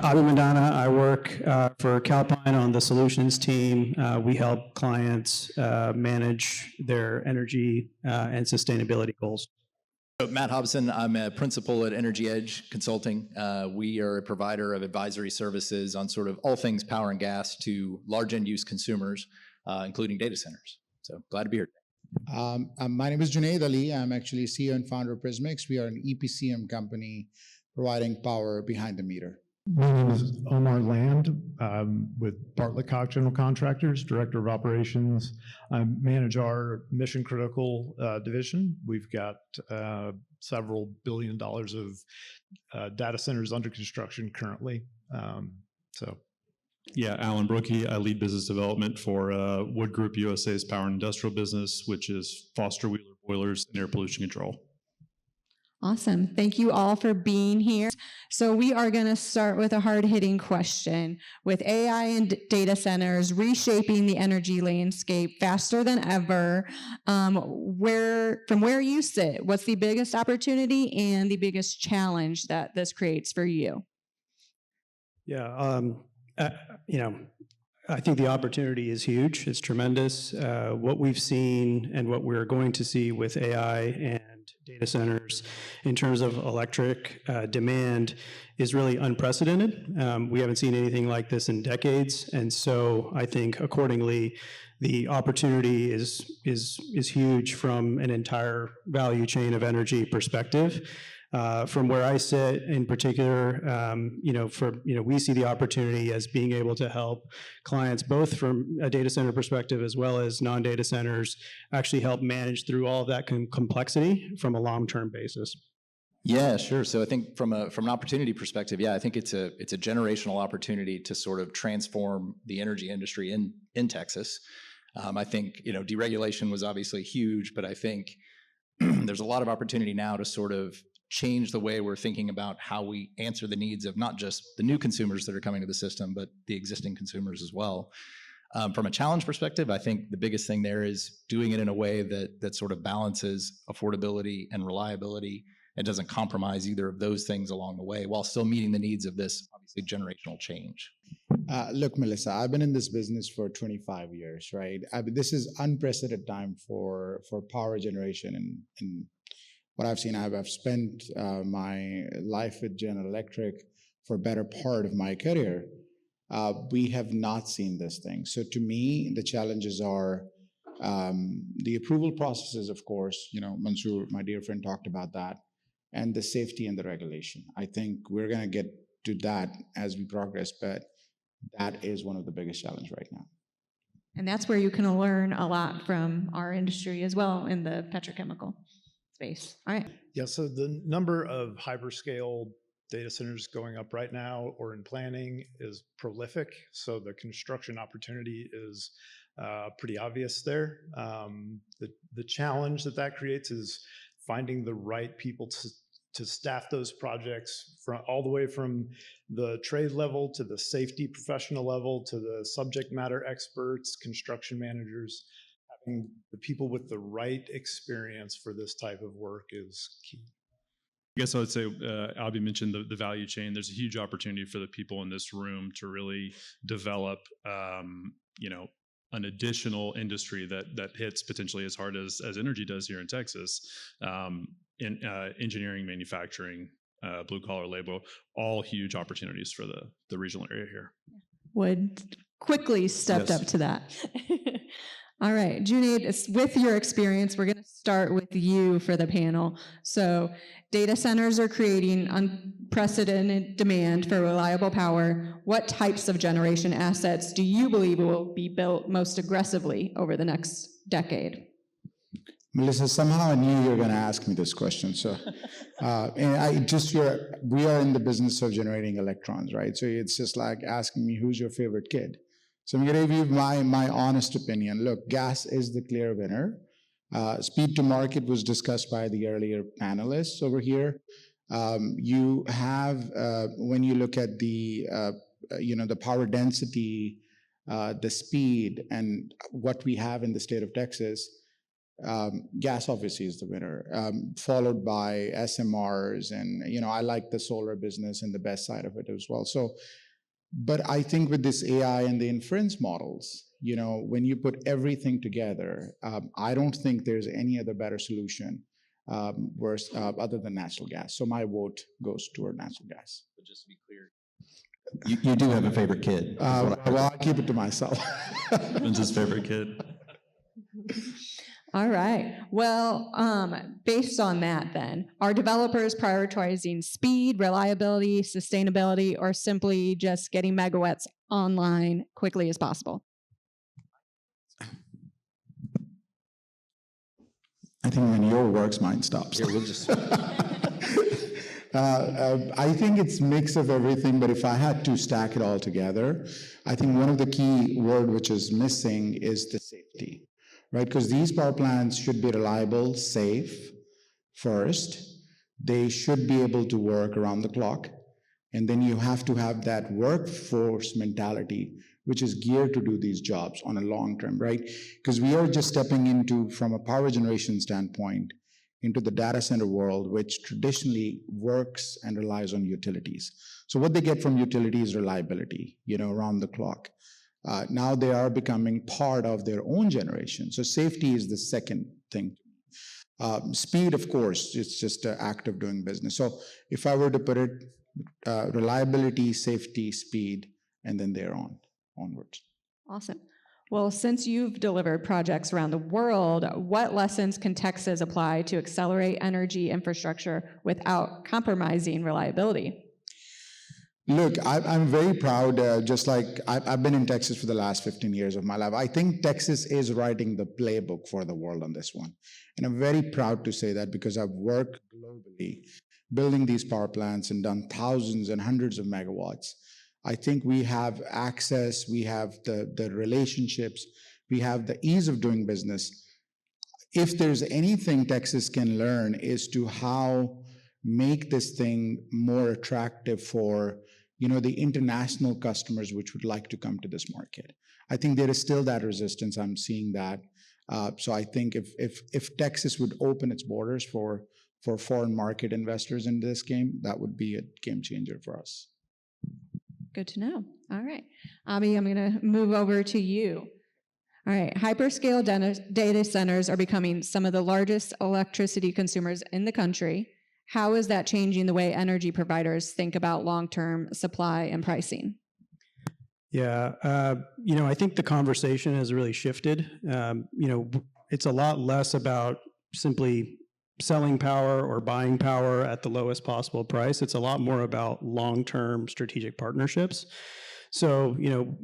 Abhi Mandhana. I work for Calpine on the solutions team. We help clients manage their energy and sustainability goals. So Matt Hobson, I'm a principal at Energy Edge Consulting. We are a provider of advisory services on sort of all things power and gas to large end use consumers, including data centers. So glad to be here today. My name is Junaid Ali. I'm actually CEO and founder of Prismecs. We are an EPCM company providing power behind the meter. My name is Omar with Bartlett Cocke General Contractors, Director of Operations. I manage our mission critical division. We've got several $1 billion of data centers under construction currently. Yeah, Alan Brookey. I lead business development for Wood Group USA's Power and Industrial business, which is Foster Wheeler boilers and air pollution control. Awesome. Thank you all for being here. So we are going to start with a hard-hitting question. With AI and data centers reshaping the energy landscape faster than ever, from where you sit, what's the biggest opportunity and the biggest challenge that this creates for you? Yeah, I think the opportunity is huge. It's tremendous. What we've seen and what we're going to see with AI and data centers in terms of electric demand is really unprecedented. We haven't seen anything like this in decades, and so I think accordingly, the opportunity is huge from an entire value chain of energy perspective. From where I sit in particular, we see the opportunity as being able to help clients both from a data center perspective as well as non-data centers actually help manage through all of that complexity from a long-term basis. Yeah, sure. So I think from an opportunity perspective, I think it's a generational opportunity to sort of transform the energy industry in Texas. I think deregulation was obviously huge, but I think there's a lot of opportunity now to sort of change the way we're thinking about how we answer the needs of not just the new consumers that are coming to the system, but the existing consumers as well. From a challenge perspective, I think the biggest thing there is doing it in a way that sort of balances affordability and reliability and doesn't compromise either of those things along the way while still meeting the needs of this obviously generational change. Look, Melissa, I've been in this business for 25 years, right? This is unprecedented time for power generation and what I've seen. I've spent my life with General Electric for a better part of my career. We have not seen this thing. So to me, the challenges are the approval processes, of course, Mansoor, my dear friend, talked about that, and the safety and the regulation. I think we're going to get to that as we progress, but that is one of the biggest challenges right now. And that's where you can learn a lot from our industry as well in the petrochemical space. All right. Yeah, so the number of hyperscale data centers going up right now or in planning is prolific. So the construction opportunity is pretty obvious there. The challenge that creates is finding the right people to staff those projects all the way from the trade level to the safety professional level to the subject matter experts, construction managers. Having the people with the right experience for this type of work is key. I guess I would say, Abhi mentioned the value chain. There's a huge opportunity for the people in this room to really develop, an additional industry that hits potentially as hard as energy does here in Texas, in engineering, manufacturing, blue collar labor, all huge opportunities for the regional area here. Wood quickly stepped up to that. All right, Junaid, with your experience, we're going to start with you for the panel. So data centers are creating unprecedented demand for reliable power. What types of generation assets do you believe will be built most aggressively over the next decade? Melissa, somehow I knew you were going to ask me this question. So, we are in the business of generating electrons, right? So it's just like asking me, who's your favorite kid? So I'm going to give you my honest opinion. Look, gas is the clear winner. Speed to market was discussed by the earlier panelists over here. You have, when you look at the power density, the speed, and what we have in the state of Texas, Gas obviously is the winner, followed by SMRs, and I like the solar business and the BESS side of it as well. So, but I think with this AI and the inference models, when you put everything together, I don't think there's any other better solution other than natural gas. So my vote goes toward natural gas. But just to be clear, you do have a favorite kid. Well, I keep it to myself. When's his favorite kid? All right. Well, based on that then, are developers prioritizing speed, reliability, sustainability, or simply just getting megawatts online quickly as possible? I think when your works, mine stops. Here, we'll just... I think it's a mix of everything, but if I had to stack it all together, I think one of the key word which is missing is the safety, right? Because these power plants should be reliable, safe first. They should be able to work around the clock. And then you have to have that workforce mentality, which is geared to do these jobs on a long term, right? Because we are just stepping into, from a power generation standpoint, into the data center world, which traditionally works and relies on utilities. So what they get from utilities is reliability, around the clock. Now they are becoming part of their own generation. So safety is the second thing. Speed, of course, it's just an act of doing business. So if I were to put it, reliability, safety, speed, and then onwards. Awesome. Well, since you've delivered projects around the world, what lessons can Texas apply to accelerate energy infrastructure without compromising reliability? Look, I'm very proud, just like I've been in Texas for the last 15 years of my life. I think Texas is writing the playbook for the world on this one. And I'm very proud to say that because I've worked globally building these power plants and done thousands and hundreds of megawatts. I think we have access, we have the relationships, we have the ease of doing business. If there's anything Texas can learn is to how make this thing more attractive for the international customers which would like to come to this market. I think there is still that resistance. I'm seeing that. So I think if Texas would open its borders for foreign market investors into this game, that would be a game changer for us. Good to know. All right. Abhi, I'm going to move over to you. All right. Hyperscale data centers are becoming some of the largest electricity consumers in the country. How is that changing the way energy providers think about long-term supply and pricing? Yeah, I think the conversation has really shifted. It's a lot less about simply selling power or buying power at the lowest possible price. It's a lot more about long-term strategic partnerships. So,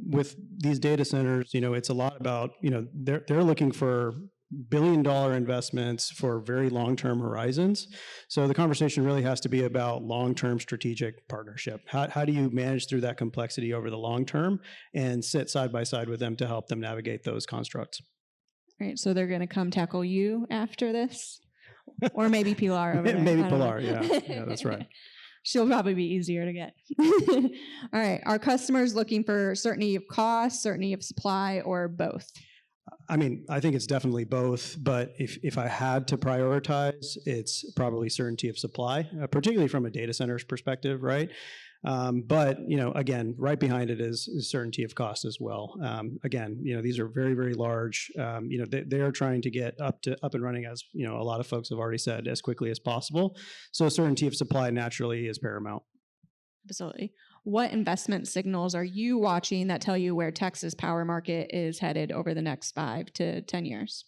with these data centers, it's a lot about, they're looking for billion-dollar investments for very long-term horizons. So the conversation really has to be about long-term strategic partnership. How do you manage through that complexity over the long term and sit side by side with them to help them navigate those constructs? All right, so they're going to come tackle you after this? Or maybe Pilar over there. Maybe Pilar, yeah, that's right. She'll probably be easier to get. All right, are customers looking for certainty of cost, certainty of supply, or both? I mean, I think it's definitely both, but if I had to prioritize, it's probably certainty of supply, particularly from a data center's perspective, right? But, again, right behind it is certainty of cost as well. Again, these are very, very large. They are trying to get up and running, as, a lot of folks have already said, as quickly as possible. So certainty of supply naturally is paramount. Absolutely. What investment signals are you watching that tell you where Texas power market is headed over the next 5 to 10 years?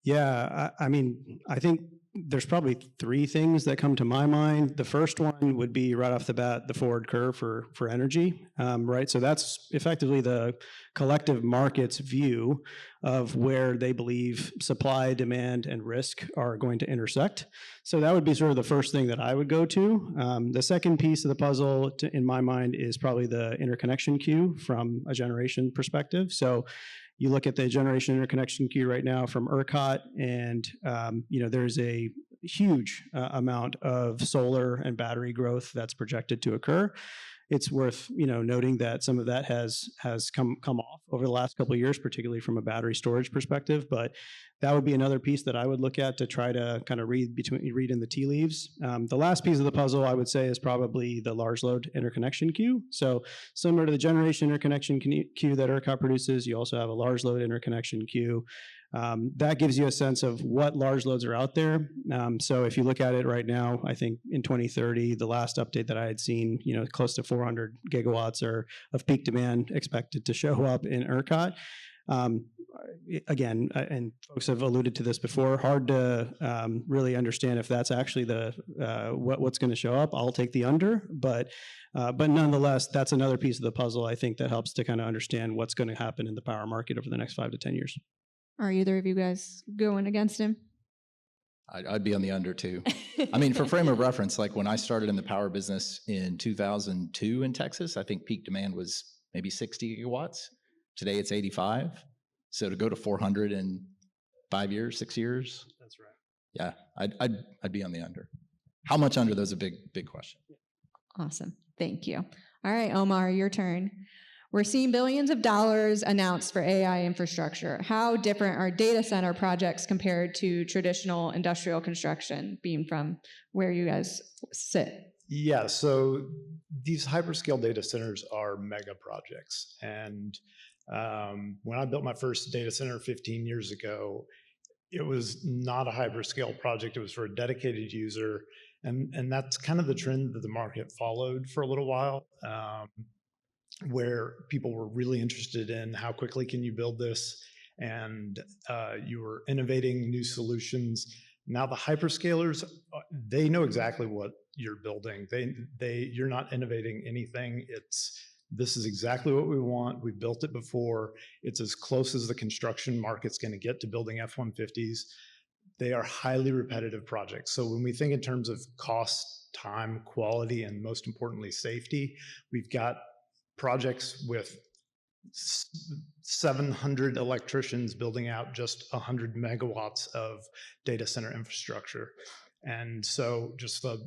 Yeah, I think there's probably 3 things that come to my mind. The first one would be right off the bat, the forward curve for energy, right? So that's effectively the collective market's view of where they believe supply, demand, and risk are going to intersect. So that would be sort of the first thing that I would go to. The second piece of the puzzle, in my mind, is probably the interconnection queue from a generation perspective. So you look at the generation interconnection queue right now from ERCOT, and there's a huge amount of solar and battery growth that's projected to occur. it's worth noting that some of that has come off over the last couple of years, particularly from a battery storage perspective. But that would be another piece that I would look at to try to kind of read in the tea leaves. The last piece of the puzzle, I would say, is probably the large load interconnection queue. So similar to the generation interconnection queue that ERCOT produces, you also have a large load interconnection queue. That gives you a sense of what large loads are out there. So if you look at it right now, I think in 2030, the last update that I had seen, close to 400 gigawatts of peak demand expected to show up in ERCOT. Again, and folks have alluded to this before, hard to really understand if that's actually what's going to show up. I'll take the under, but nonetheless, that's another piece of the puzzle, I think, that helps to kind of understand what's going to happen in the power market over the next 5 to 10 years. Are either of you guys going against him? I'd be on the under too. I mean, for frame of reference, like when I started in the power business in 2002 in Texas, I think peak demand was maybe 60 gigawatts. Today it's 85. So to go to 400 in 5 years, 6 years. That's right. Yeah, I'd be on the under. How much under? That's a big question. Awesome. Thank you. All right, Omar, your turn. We're seeing billions of dollars announced for AI infrastructure. How different are data center projects compared to traditional industrial construction, being from where you guys sit? Yeah, so these hyperscale data centers are mega projects. And when I built my first data center 15 years ago, it was not a hyperscale project. It was for a dedicated user. And that's kind of the trend that the market followed for a little while. Where people were really interested in how quickly can you build this, and you were innovating new solutions. Now the hyperscalers, they know exactly what you're building. You're not innovating anything. This is exactly what we want. We built it before. It's as close as the construction market's going to get to building F-150s. They are highly repetitive projects. So when we think in terms of cost, time, quality, and most importantly, safety, we've got projects with 700 electricians building out just 100 megawatts of data center infrastructure. And so just the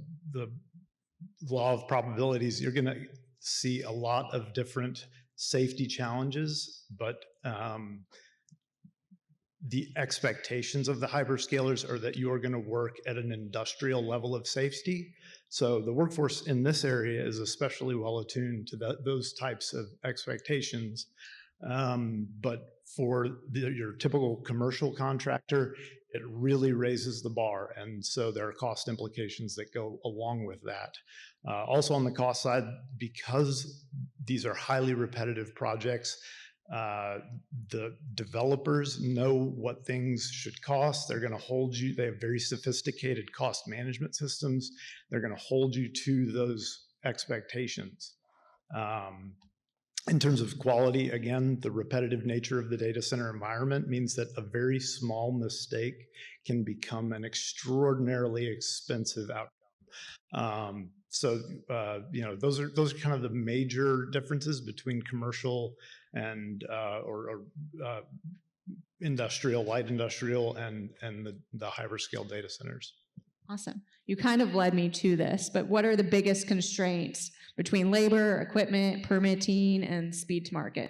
law of probabilities, you're going to see a lot of different safety challenges, but the expectations of the hyperscalers are that you are going to work at an industrial level of safety. So the workforce in this area is especially well attuned to those types of expectations. But for your typical commercial contractor, it really raises the bar. And so there are cost implications that go along with that. Also on the cost side, because these are highly repetitive projects, the developers know what things should cost. They're going to hold you. They have very sophisticated cost management systems. They're going to hold you to those expectations. In terms of quality, again, the repetitive nature of the data center environment means that a very small mistake can become an extraordinarily expensive outcome. Those are kind of the major differences between commercial and industrial, light industrial, and the hyperscale data centers. Awesome. You kind of led me to this, but what are the biggest constraints between labor, equipment, permitting, and speed to market?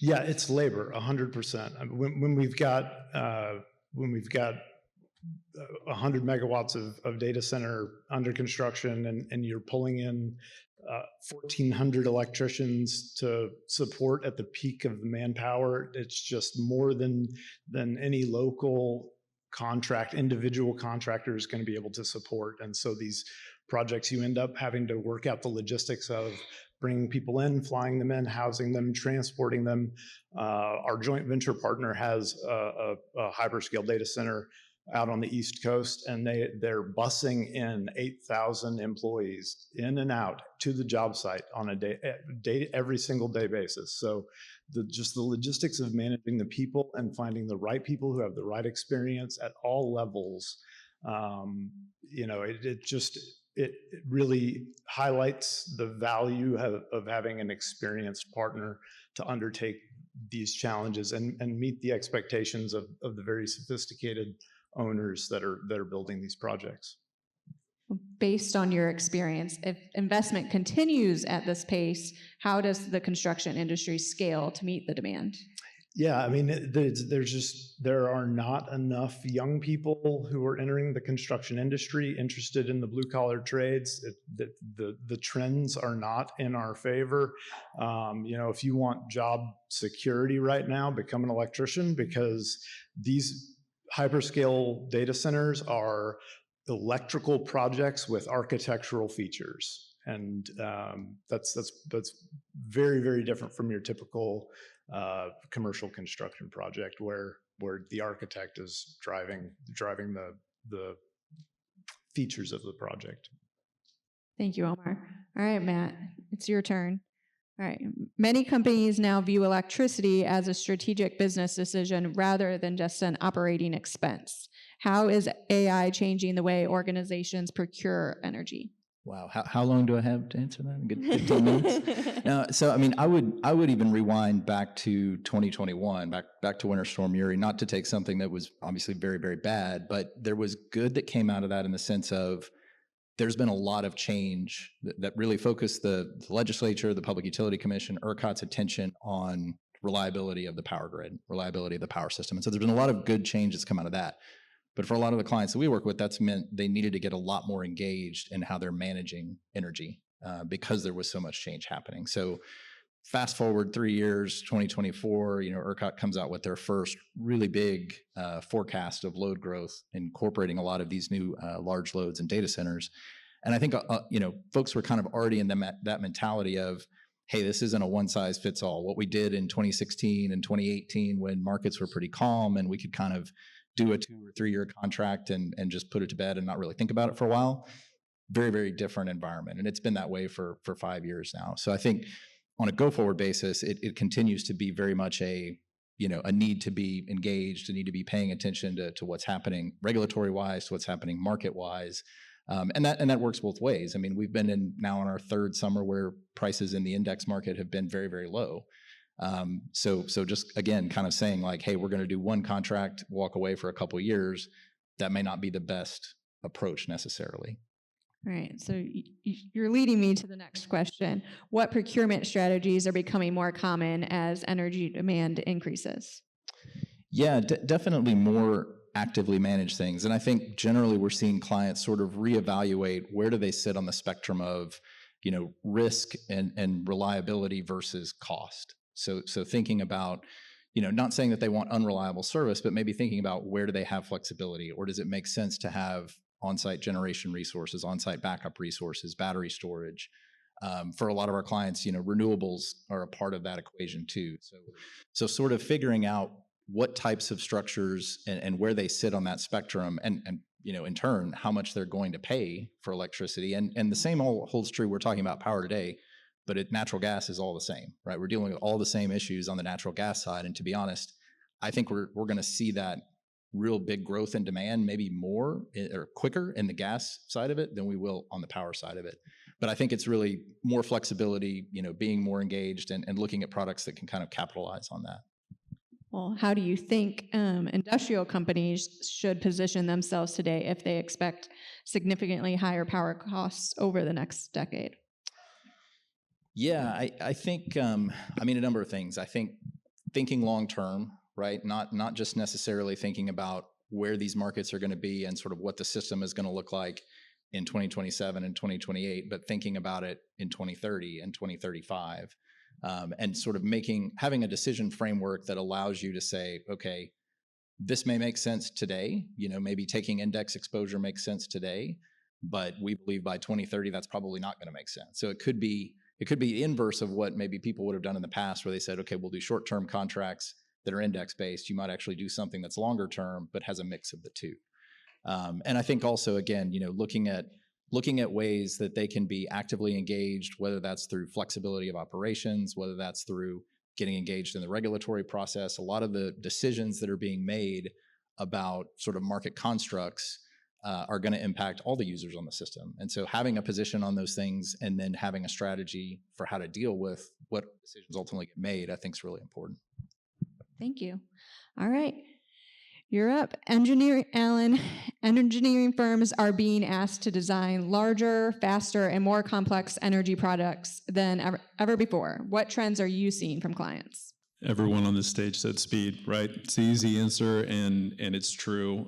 Yeah, it's labor, 100%. When we've got 100 megawatts of data center under construction, and you're pulling in 1,400 electricians to support at the peak of the manpower, it's just more than any local individual contractor is going to be able to support. And so these projects, you end up having to work out the logistics of bringing people in, flying them in, housing them, transporting them. Our joint venture partner has a hyperscale data center out on the East Coast, and they're busing in 8,000 employees in and out to the job site on a every single day basis. So just the logistics of managing the people and finding the right people who have the right experience at all levels, it really highlights the value of having an experienced partner to undertake these challenges and meet the expectations of the very sophisticated owners that are building these projects. Based on your experience, if investment continues at this pace, how does the construction industry scale to meet the demand? Yeah, I mean, there are not enough young people who are entering the construction industry interested in the blue collar trades. The trends are not in our favor. If you want job security right now, become an electrician, because these hyperscale data centers are electrical projects with architectural features, and that's very, very different from your typical commercial construction project where the architect is driving the features of the project. Thank you, Omar. All right, Matt, it's your turn. All right. Many companies now view electricity as a strategic business decision rather than just an operating expense. How is AI changing the way organizations procure energy? Wow, how long do I have to answer that? A good 15 minutes? No, so I mean, I would even rewind back to 2021, back to Winter Storm Uri, not to take something that was obviously very, very bad, but there was good that came out of that in the sense of there's been a lot of change that really focused the legislature, the Public Utility Commission, ERCOT's attention on reliability of the power grid, reliability of the power system. And so there's been a lot of good change that's come out of that. But for a lot of the clients that we work with, that's meant they needed to get a lot more engaged in how they're managing energy because there was so much change happening. So fast forward 3 years, 2024, ERCOT comes out with their first really big forecast of load growth, incorporating a lot of these new large loads and data centers. And I think, folks were kind of already in that mentality of, hey, this isn't a one size fits all. What we did in 2016 and 2018 when markets were pretty calm and we could kind of do a 2 or 3 year contract and just put it to bed and not really think about it for a while. Very, very different environment. And it's been that way for 5 years now. So I think on a go forward basis, it continues to be very much a need to be engaged, a need to be paying attention to what's happening regulatory wise, to what's happening market wise. And that works both ways. I mean, we've been now in our third summer where prices in the index market have been very, very low. So just again, kind of saying like, hey, we're going to do one contract, walk away for a couple of years. That may not be the best approach necessarily. All right. So you're leading me to the next question. What procurement strategies are becoming more common as energy demand increases? Yeah, definitely more actively manage things. And I think generally we're seeing clients sort of reevaluate where do they sit on the spectrum of, risk and reliability versus cost. So thinking about, not saying that they want unreliable service, but maybe thinking about where do they have flexibility, or does it make sense to have on-site generation resources, on-site backup resources, battery storage. For a lot of our clients, renewables are a part of that equation too. So sort of figuring out what types of structures and where they sit on that spectrum and in turn, how much they're going to pay for electricity. And the same holds true, we're talking about power today, but natural gas is all the same, right? We're dealing with all the same issues on the natural gas side. And to be honest, I think we're going to see that real big growth in demand, maybe more or quicker in the gas side of it than we will on the power side of it. But I think it's really more flexibility, being more engaged and looking at products that can kind of capitalize on that. Well, how do you think industrial companies should position themselves today if they expect significantly higher power costs over the next decade? Yeah, I think, a number of things. I think thinking long-term, right? Not just necessarily thinking about where these markets are going to be and sort of what the system is going to look like in 2027 and 2028, but thinking about it in 2030 and 2035, and sort of having a decision framework that allows you to say, okay, this may make sense today, maybe taking index exposure makes sense today, but we believe by 2030 that's probably not going to make sense. So it could be the inverse of what maybe people would have done in the past, where they said, okay, we'll do short-term contracts that are index-based. You might actually do something that's longer term, but has a mix of the two. And I think also, again, looking at ways that they can be actively engaged, whether that's through flexibility of operations, whether that's through getting engaged in the regulatory process. A lot of the decisions that are being made about sort of market constructs are going to impact all the users on the system. And so having a position on those things and then having a strategy for how to deal with what decisions ultimately get made, I think is really important. Thank you. All right. Europe, engineering firms are being asked to design larger, faster, and more complex energy products than ever before. What trends are you seeing from clients? Everyone on this stage said speed, right? It's the easy answer, and it's true.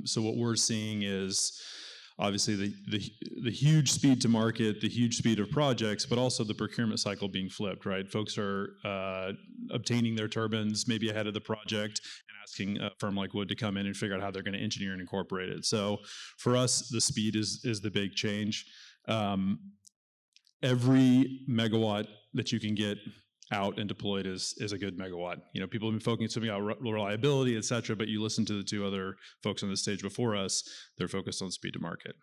So what we're seeing is obviously the huge speed to market, the huge speed of projects, but also the procurement cycle being flipped, right? Folks are obtaining their turbines maybe ahead of the project and asking a firm like Wood to come in and figure out how they're going to engineer and incorporate it. So for us, the speed is the big change. Every megawatt that you can get out and deployed is a good megawatt. You know, people have been focusing on reliability, et cetera, but you listen to the two other folks on the stage before us, they're focused on speed to market.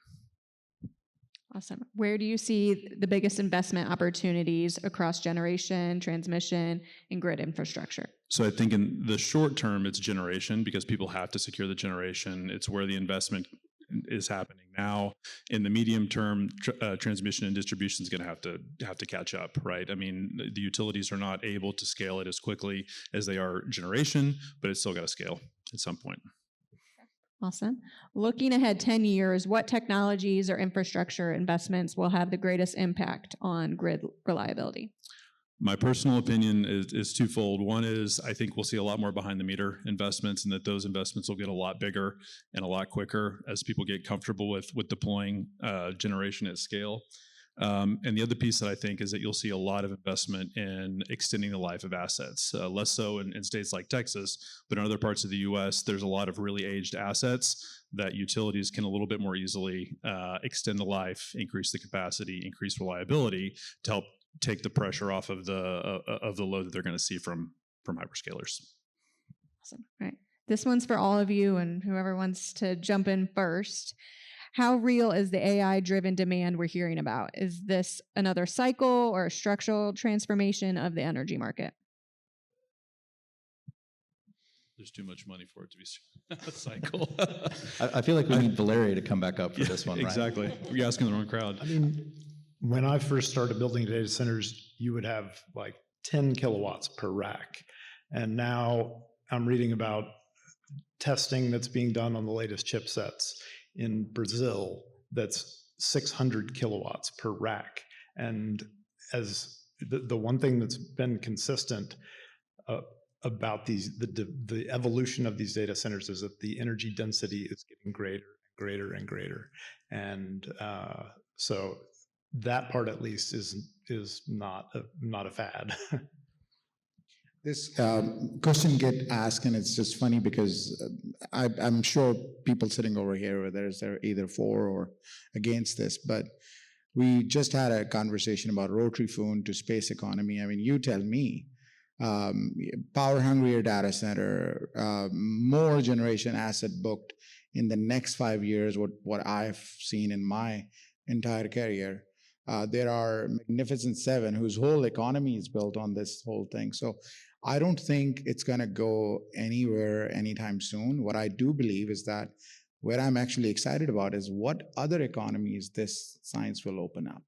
Awesome. Where do you see the biggest investment opportunities across generation, transmission, and grid infrastructure? So I think in the short term, it's generation, because people have to secure the generation. It's where the investment is happening now. In the medium term, transmission and distribution is going to have to catch up, right? I mean, the utilities are not able to scale it as quickly as they are generation, but it's still got to scale at some point. Awesome. Looking ahead 10 years, what technologies or infrastructure investments will have the greatest impact on grid reliability? My personal opinion is twofold. One is I think we'll see a lot more behind the meter investments, and that those investments will get a lot bigger and a lot quicker as people get comfortable with deploying generation at scale. And the other piece that I think is that you'll see a lot of investment in extending the life of assets, less so in states like Texas, but in other parts of the US, there's a lot of really aged assets that utilities can a little bit more easily extend the life, increase the capacity, increase reliability to help take the pressure off of the load that they're going to see from hyperscalers. Awesome. All right. This one's for all of you and whoever wants to jump in first. How real is the AI-driven demand we're hearing about? Is this another cycle or a structural transformation of the energy market? There's too much money for it to be a cycle. I feel like we need Valeria to come back up for this one, right? Exactly. You're asking the wrong crowd. I mean, when I first started building data centers, you would have like 10 kilowatts per rack. And now I'm reading about testing that's being done on the latest chipsets in Brazil that's 600 kilowatts per rack. And as the one thing that's been consistent about the evolution of these data centers is that the energy density is getting greater and greater and greater. And so that part at least is not a fad. This question get asked, and it's just funny because I'm sure people sitting over here, they're either for or against this, but we just had a conversation about rotary phone to space economy. I mean, you tell me, power hungrier data center, more generation asset booked in the next 5 years, what I've seen in my entire career. There are Magnificent Seven, whose whole economy is built on this whole thing. So I don't think it's going to go anywhere anytime soon. What I do believe is that where I'm actually excited about is what other economies this science will open up.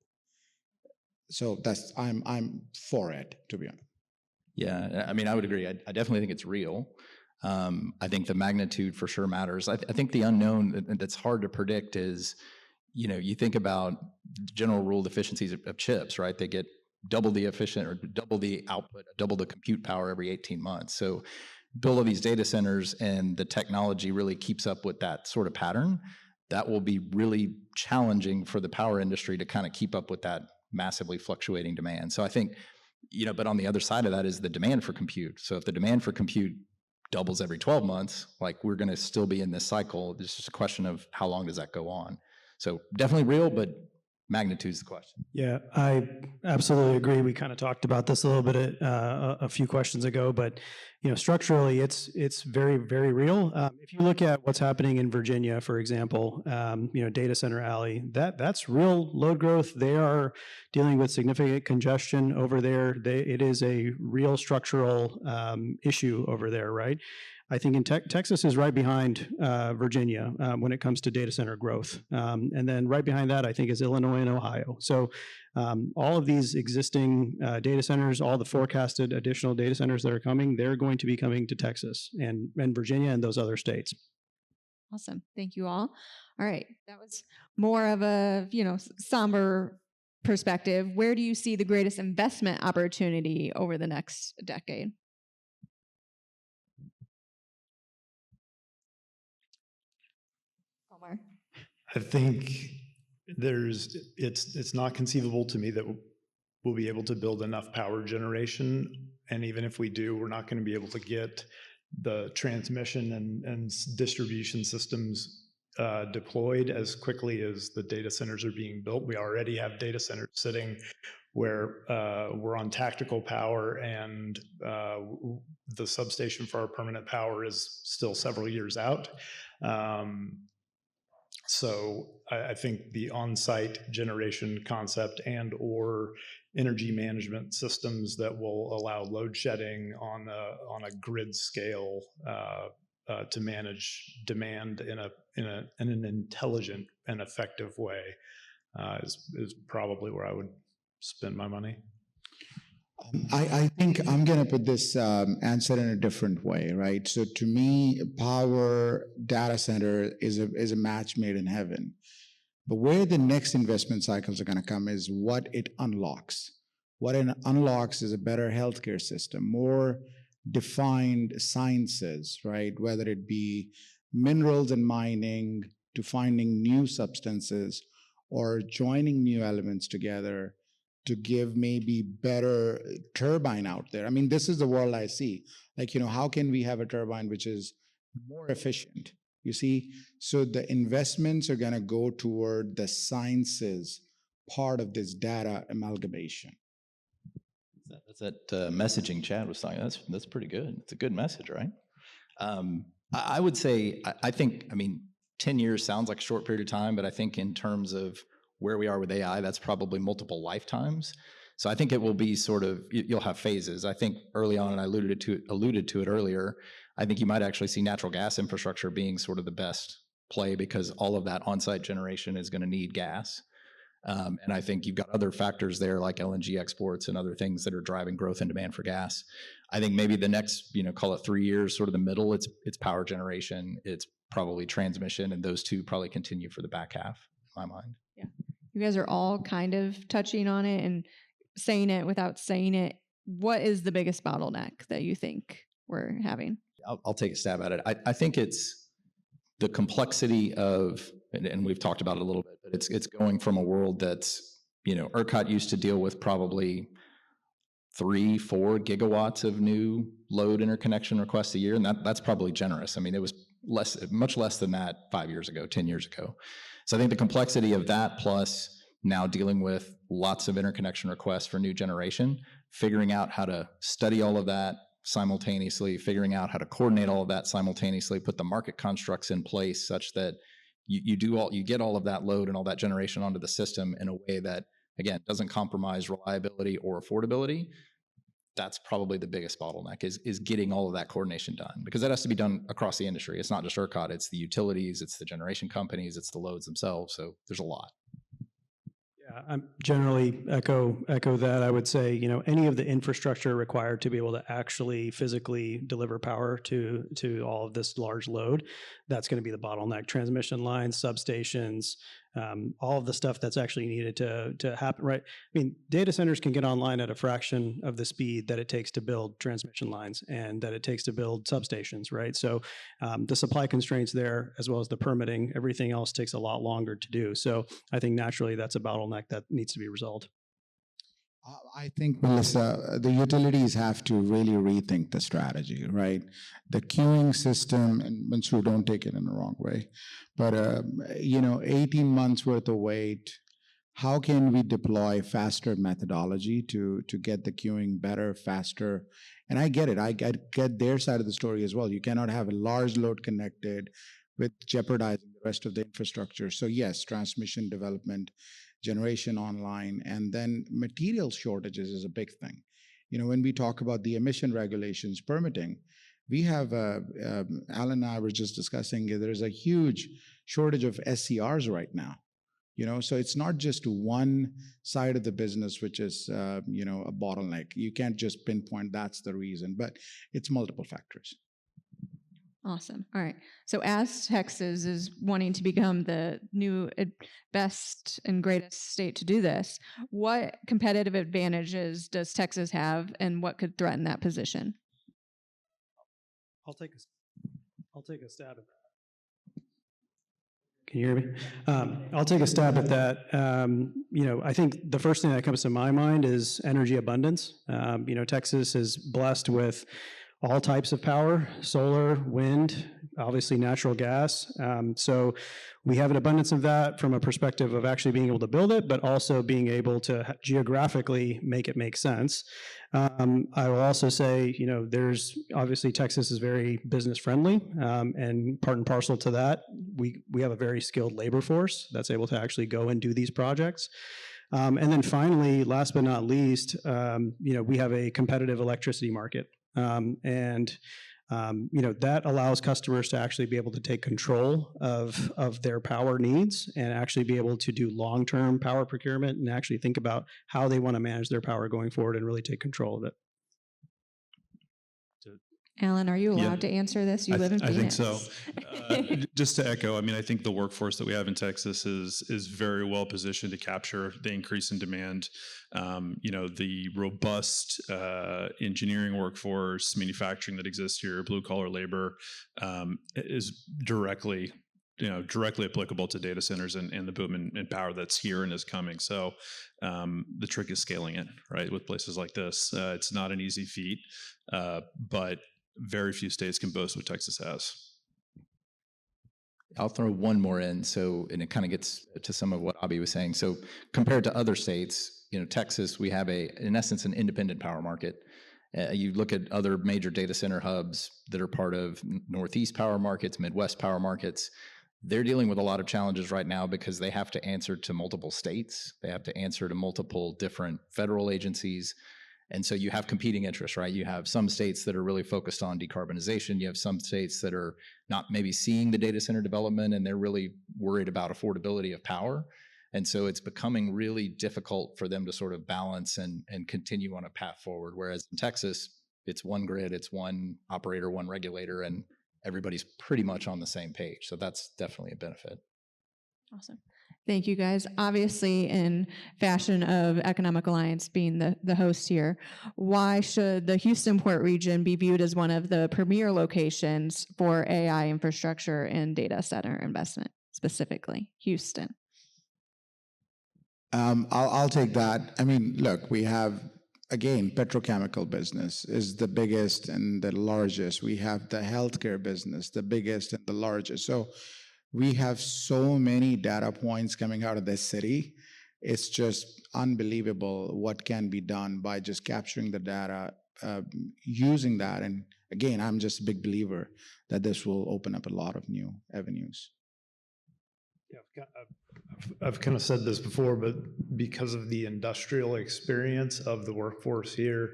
So I'm for it, to be honest. Yeah, I mean, I would agree. I definitely think it's real. I think the magnitude for sure matters. I think the unknown that's hard to predict is, you know, you think about general rule deficiencies of chips, right? They get double the efficient or double the output, double the compute power every 18 months. So build all these data centers and the technology really keeps up with that sort of pattern. That will be really challenging for the power industry to kind of keep up with that massively fluctuating demand. So I think, you know, but on the other side of that is the demand for compute. So if the demand for compute doubles every 12 months, like we're going to still be in this cycle. It's just a question of how long does that go on. So definitely real, but magnitude's the question. Yeah, I absolutely agree. We kind of talked about this a little bit a few questions ago, but you know, structurally, it's very, very real. If you look at what's happening in Virginia, for example, you know, Data Center Alley, that's real load growth. They are dealing with significant congestion over there. It is a real structural issue over there, right? I think in Texas is right behind Virginia when it comes to data center growth. And then right behind that, I think, is Illinois and Ohio. So all of these existing data centers, all the forecasted additional data centers that are coming, they're going to be coming to Texas and Virginia and those other states. Awesome. Thank you all. All right. That was more of a, somber perspective. Where do you see the greatest investment opportunity over the next decade? Omar. I think it's not conceivable to me that we'll be able to build enough power generation. And even if we do, we're not going to be able to get the transmission and distribution systems deployed as quickly as the data centers are being built. We already have data centers sitting where we're on tactical power, and the substation for our permanent power is still several years out. So I think the on-site generation concept and or energy management systems that will allow load shedding on a grid scale to manage demand in an intelligent and effective way is probably where I would spend my money. I think I'm going to put this answer in a different way, right? So to me, power data center is a match made in heaven. But where the next investment cycles are going to come is what it unlocks. What it unlocks is a better healthcare system, more defined sciences, right? Whether it be minerals and mining to finding new substances or joining new elements together to give maybe better turbine out there. I mean, this is the world I see. Like, how can we have a turbine which is more efficient? You see, so the investments are going to go toward the sciences part of this data amalgamation. That's that messaging Chad was talking. That's pretty good. It's a good message, right? I would say, I think, 10 years sounds like a short period of time, but I think in terms of where we are with AI, that's probably multiple lifetimes. So I think it will be sort of, you'll have phases. I think early on, and I alluded to it earlier, I think you might actually see natural gas infrastructure being sort of the best play because all of that on-site generation is going to need gas. And I think you've got other factors there like LNG exports and other things that are driving growth and demand for gas. I think maybe the next, call it 3 years, sort of the middle, it's power generation, it's probably transmission, and those two probably continue for the back half, in my mind. Yeah. You guys are all kind of touching on it and saying it without saying it. What is the biggest bottleneck that you think we're having? I'll take a stab at it. I think it's the complexity of, and we've talked about it a little bit, but it's going from a world that's, ERCOT used to deal with probably 3-4 gigawatts of new load interconnection requests a year, and that's probably generous. It was much less than that 5 years ago, 10 years ago. So I think the complexity of that, plus now dealing with lots of interconnection requests for new generation, figuring out how to study all of that simultaneously, figuring out how to coordinate all of that simultaneously, put the market constructs in place such that you get all of that load and all that generation onto the system in a way that, again, doesn't compromise reliability or affordability. That's probably the biggest bottleneck is getting all of that coordination done, because that has to be done across the industry. It's not just ERCOT, it's the utilities, it's the generation companies, it's the loads themselves. So there's a lot. Yeah, I generally echo that. I would say, any of the infrastructure required to be able to actually physically deliver power to all of this large load, that's going to be the bottleneck. Transmission lines, substations, all of the stuff that's actually needed to happen, right? Data centers can get online at a fraction of the speed that it takes to build transmission lines and that it takes to build substations, right? So the supply constraints there, as well as the permitting, everything else takes a lot longer to do. So I think naturally that's a bottleneck that needs to be resolved. I think, Melissa, the utilities have to really rethink the strategy, right? The queuing system, and Mansoor, don't take it in the wrong way, but 18 months worth of wait. How can we deploy faster methodology to get the queuing better, faster? And I get it. I get their side of the story as well. You cannot have a large load connected with jeopardizing the rest of the infrastructure. So yes, transmission development, generation online, and then material shortages is a big thing. When we talk about the emission regulations, permitting, We have, Alan and I were just discussing, there's a huge shortage of SCRs right now. So it's not just one side of the business which is, a bottleneck. You can't just pinpoint that's the reason, but it's multiple factors. Awesome. All right. So as Texas is wanting to become the new best and greatest state to do this, what competitive advantages does Texas have, and what could threaten that position? I'll take a stab at that. Can you hear me? I'll take a stab at that. I think the first thing that comes to my mind is energy abundance. Texas is blessed with all types of power: solar, wind, obviously natural gas. So we have an abundance of that from a perspective of actually being able to build it, but also being able to geographically make it make sense. I will also say, there's obviously Texas is very business friendly, and part and parcel to that, we have a very skilled labor force that's able to actually go and do these projects. And then finally, last but not least, we have a competitive electricity market. That allows customers to actually be able to take control of their power needs and actually be able to do long-term power procurement and actually think about how they want to manage their power going forward and really take control of it. Alan, are you allowed to answer this? You live in Phoenix. I think so. Just to echo, I think the workforce that we have in Texas is very well positioned to capture the increase in demand. The robust engineering workforce, manufacturing that exists here, blue collar labor, is directly applicable to data centers and the boom in power that's here and is coming. So the trick is scaling it, right? With places like this, it's not an easy feat, but very few states can boast what Texas has. I'll throw one more in. And it kind of gets to some of what Abhi was saying. So compared to other states, Texas, we have in essence, an independent power market. You look at other major data center hubs that are part of Northeast power markets, Midwest power markets. They're dealing with a lot of challenges right now because they have to answer to multiple states. They have to answer to multiple different federal agencies. And so you have competing interests, right? You have some states that are really focused on decarbonization. You have some states that are not maybe seeing the data center development, and they're really worried about affordability of power. And so it's becoming really difficult for them to sort of balance and continue on a path forward. Whereas in Texas, it's one grid, it's one operator, one regulator, and everybody's pretty much on the same page. So that's definitely a benefit. Awesome. Thank you, guys. Obviously, in fashion of Economic Alliance being the host here, why should the Houston Port region be viewed as one of the premier locations for AI infrastructure and data center investment, specifically Houston? I'll take that. Look, we have, again, petrochemical business is the biggest and the largest. We have the healthcare business, the biggest and the largest. So we have so many data points coming out of this city. It's just unbelievable what can be done by just capturing the data, using that. And again, I'm just a big believer that this will open up a lot of new avenues. Yeah, I've kind of said this before, but because of the industrial experience of the workforce here,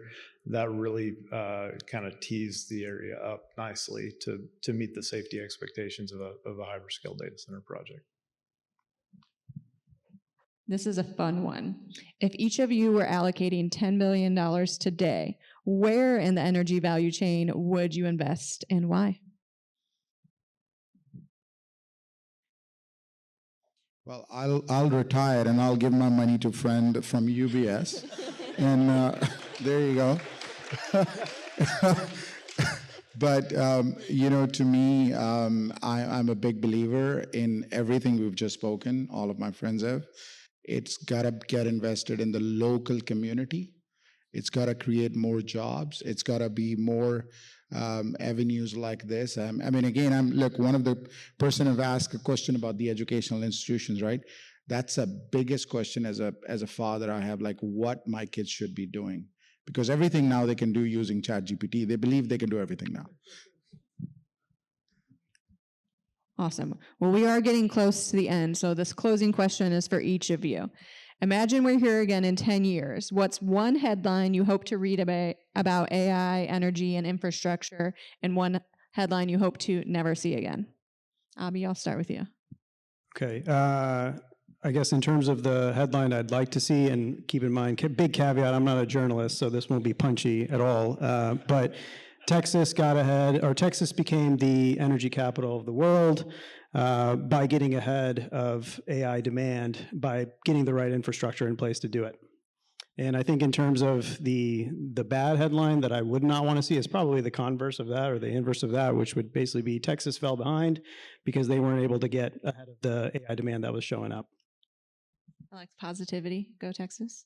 that really kind of teased the area up nicely to meet the safety expectations of a hyperscale data center project. This is a fun one. If each of you were allocating $10 billion today, where in the energy value chain would you invest and why? Well, I'll retire and I'll give my money to a friend from UBS. And there you go. But, to me, I'm a big believer in everything we've just spoken, all of my friends have. It's got to get invested in the local community. It's got to create more jobs. It's got to be more avenues like this. Again, look, one of the person have asked a question about the educational institutions, right? That's a biggest question as a father I have, like what my kids should be doing. Because everything now they can do using ChatGPT. They believe they can do everything now. Awesome. Well, we are getting close to the end, so this closing question is for each of you. Imagine we're here again in 10 years. What's one headline you hope to read about AI, energy, and infrastructure, and one headline you hope to never see again? Abhi, I'll start with you. Okay. I guess in terms of the headline I'd like to see, and keep in mind, big caveat, I'm not a journalist, so this won't be punchy at all, but Texas got ahead, or Texas became the energy capital of the world by getting ahead of AI demand, by getting the right infrastructure in place to do it. And I think in terms of the bad headline that I would not want to see is probably the converse of that, or the inverse of that, which would basically be Texas fell behind because they weren't able to get ahead of the AI demand that was showing up. I like positivity. Go Texas.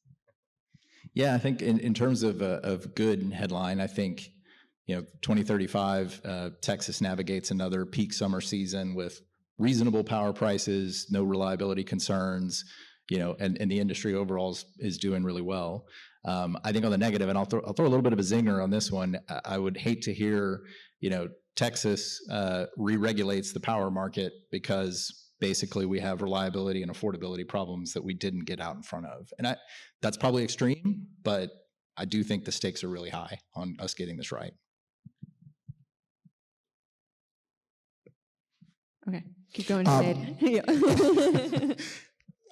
Yeah, I think in terms of good headline, I think 2035, Texas navigates another peak summer season with reasonable power prices, no reliability concerns, and the industry overall is doing really well. I think on the negative, and I'll throw a little bit of a zinger on this one. I would hate to hear, Texas re-regulates the power market because basically we have reliability and affordability problems that we didn't get out in front of. And that's probably extreme, but I do think the stakes are really high on us getting this right. Okay, keep going, Junaid.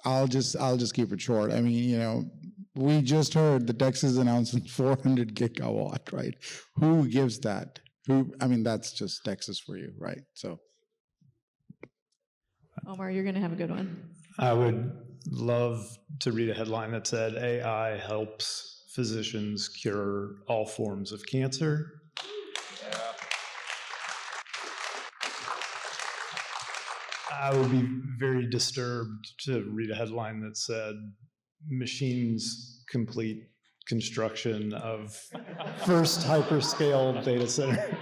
I'll just keep it short. I mean, we just heard the Texas announcing 400 gigawatt, right? Who gives that? That's just Texas for you, right? So, Omar, you're going to have a good one. I would love to read a headline that said AI helps physicians cure all forms of cancer. I would be very disturbed to read a headline that said machines complete construction of first hyperscale data center.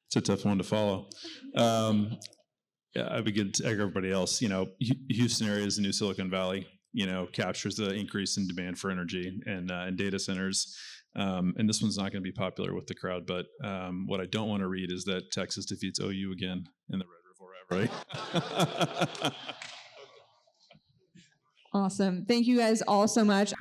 It's a tough one to follow. Yeah, I'd be good to everybody else. Houston area is the new Silicon Valley. Captures the increase in demand for energy and data centers. And this one's not going to be popular with the crowd, but what I don't want to read is that Texas defeats OU again in the Red River Rivalry. Awesome. Thank you guys all so much.